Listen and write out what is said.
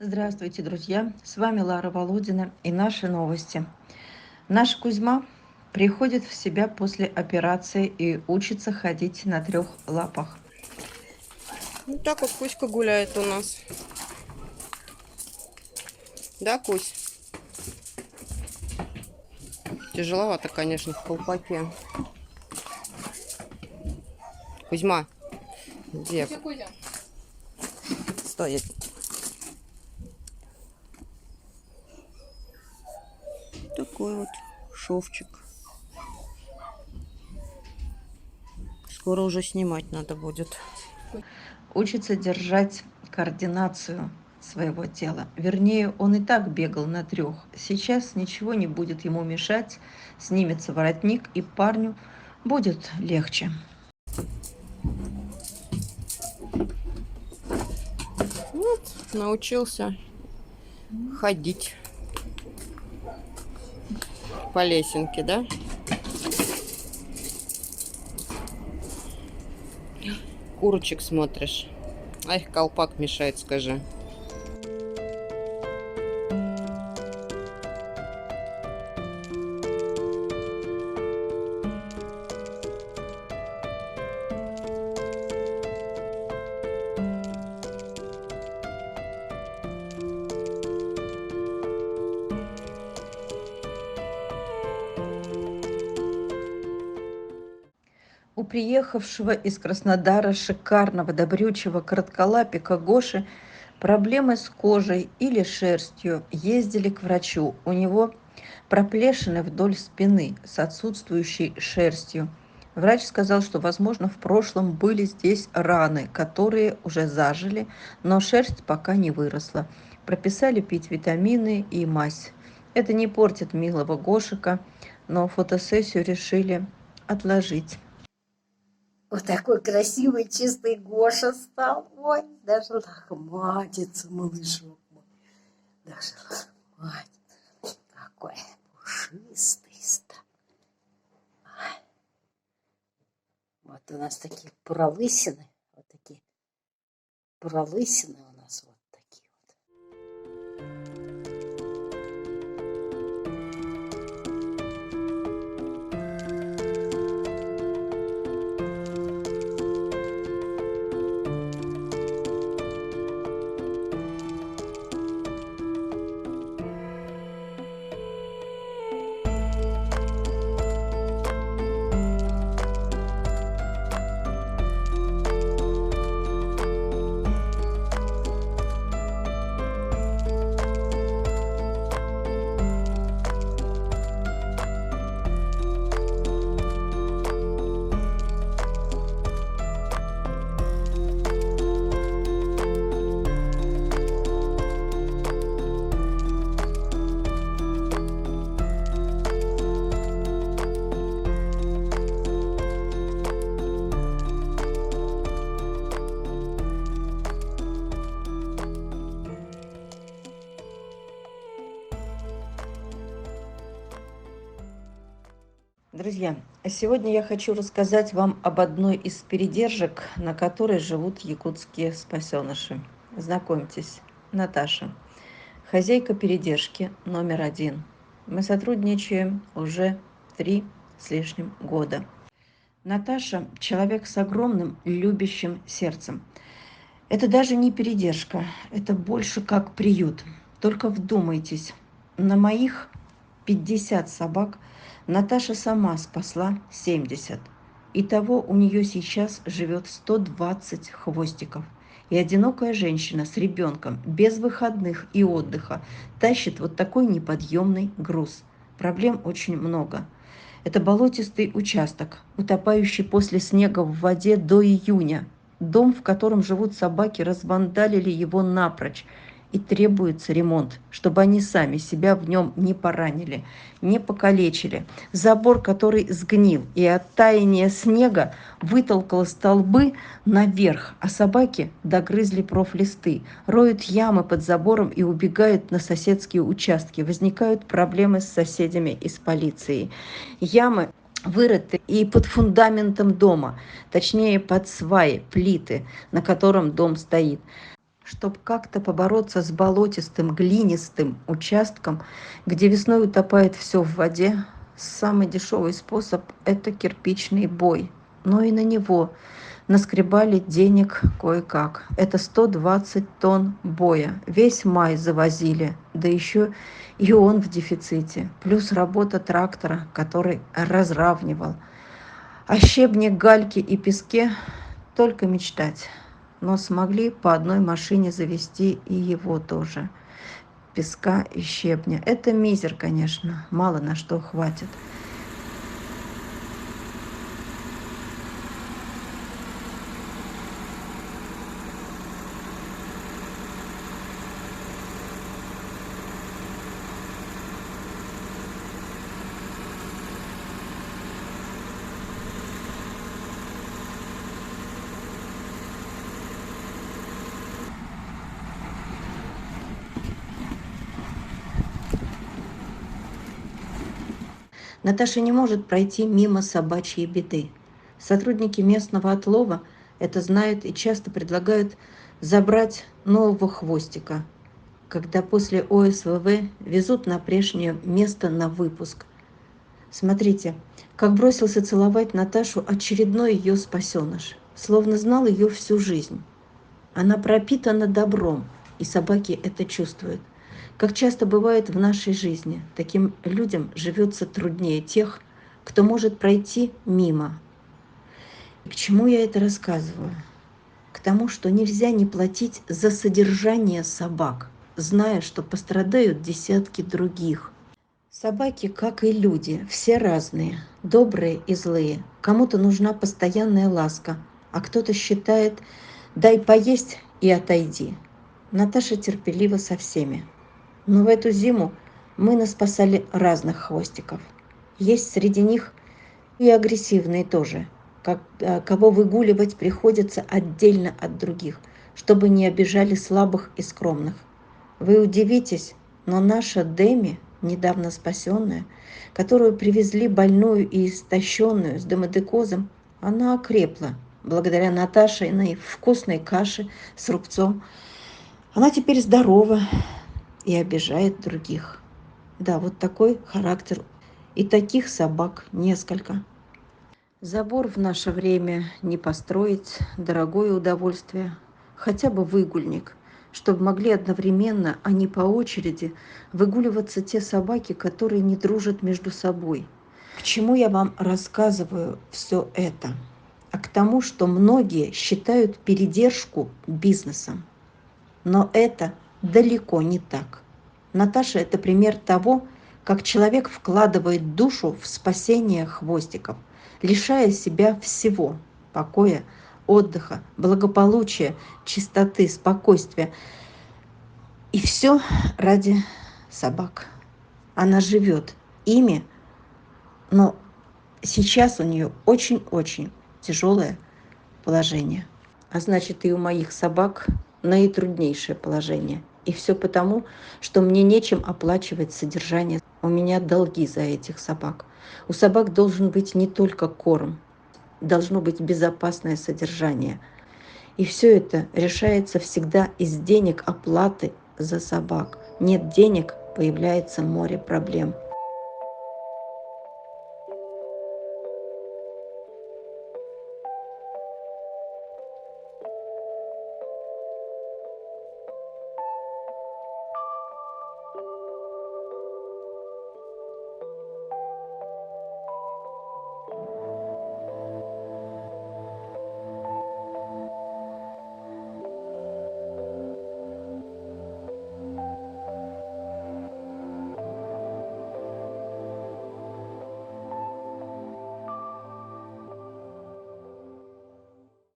Здравствуйте, друзья! С вами Лара Володина и наши новости. Наш Кузьма приходит в себя после операции и учится ходить на 3 лапах. Вот так вот Кузька гуляет у нас. Да, Кусь? Тяжеловато, конечно, в колпаке. Кузьма, где? Стой. Такой вот шовчик. Скоро уже снимать надо будет. Учится держать координацию своего тела. Вернее, он и так бегал на 3. Сейчас ничего не будет ему мешать. Снимется воротник, и парню будет легче. Вот, научился ходить по лесенке, да? Курочек смотришь. А их колпак мешает, скажи. У приехавшего из Краснодара шикарного добрючего коротколапика Гоши проблемы с кожей или шерстью. Ездили к врачу. У него проплешины вдоль спины с отсутствующей шерстью. Врач сказал, что, возможно, в прошлом были здесь раны, которые уже зажили, но шерсть пока не выросла. Прописали пить витамины и мазь. Это не портит милого Гошика, но фотосессию решили отложить. Вот такой красивый, чистый Гоша стал. Ой, даже лохматится малышок мой. Даже лохматится. Такой пушистый стал. Ай. Вот у нас такие пролысины. Вот такие пролысины у нас вот такие вот. Друзья, сегодня я хочу рассказать вам об одной из передержек, на которой живут якутские спасеныши. Знакомьтесь, Наташа, хозяйка передержки номер 1. Мы сотрудничаем уже 3 с лишним года. Наташа – человек с огромным любящим сердцем. Это даже не передержка, это больше как приют. Только вдумайтесь, на моих 50 собак Наташа сама спасла 70. Итого у нее сейчас живет 120 хвостиков. И одинокая женщина с ребенком, без выходных и отдыха, тащит вот такой неподъемный груз. Проблем очень много. Это болотистый участок, утопающий после снега в воде до июня. Дом, в котором живут собаки, развандалили его напрочь. И требуется ремонт, чтобы они сами себя в нем не поранили, не покалечили. Забор, который сгнил, и от таяния снега вытолкал столбы наверх, а собаки догрызли профлисты, роют ямы под забором и убегают на соседские участки. Возникают проблемы с соседями и с полицией. Ямы вырыты и под фундаментом дома, точнее под сваи, плиты, на котором дом стоит. чтобы как-то побороться с болотистым, глинистым участком, где весной утопает все в воде, самый дешевый способ – это кирпичный бой. Но и на него наскребали денег кое-как. Это 120 тонн боя. Весь май завозили, да еще и он в дефиците. Плюс работа трактора, который разравнивал. О щебне, гальке и песке только мечтать. Но смогли по одной машине завести и его тоже. Песка и щебня. Это мизер, конечно, мало на что хватит. Наташа не может пройти мимо собачьей беды. Сотрудники местного отлова это знают и часто предлагают забрать нового хвостика, когда после ОСВВ везут на прежнее место на выпуск. Смотрите, как бросился целовать Наташу очередной ее спасеныш, словно знал ее всю жизнь. Она пропитана добром, и собаки это чувствуют. Как часто бывает в нашей жизни, таким людям живется труднее тех, кто может пройти мимо. И к чему я это рассказываю? К тому, что нельзя не платить за содержание собак, зная, что пострадают десятки других. Собаки, как и люди, все разные, добрые и злые. Кому-то нужна постоянная ласка, а кто-то считает «дай поесть и отойди». Наташа терпелива со всеми. Но в эту зиму мы наспасали разных хвостиков. Есть среди них и агрессивные тоже, кого выгуливать приходится отдельно от других, чтобы не обижали слабых и скромных. Вы удивитесь, но наша Деми, недавно спасенная, которую привезли больную и истощенную с демодекозом, она окрепла благодаря Наташиной вкусной каше с рубцом. Она теперь здорова и обижает других. Да, вот такой характер. И таких собак несколько. Забор в наше время не построить, дорогое удовольствие. Хотя бы выгульник, чтобы могли одновременно, а не по очереди, выгуливаться те собаки, которые не дружат между собой. К чему я вам рассказываю все это? А к тому, что многие считают передержку бизнесом. Но это далеко не так. Наташа – это пример того, как человек вкладывает душу в спасение хвостиков, лишая себя всего – покоя, отдыха, благополучия, чистоты, спокойствия. И все ради собак. Она живет ими, но сейчас у нее очень-очень тяжелое положение. А значит, и у моих собак наитруднейшее положение. И все потому, что мне нечем оплачивать содержание. У меня долги за этих собак. У собак должен быть не только корм, должно быть безопасное содержание. И все это решается всегда из денег оплаты за собак. Нет денег, появляется море проблем.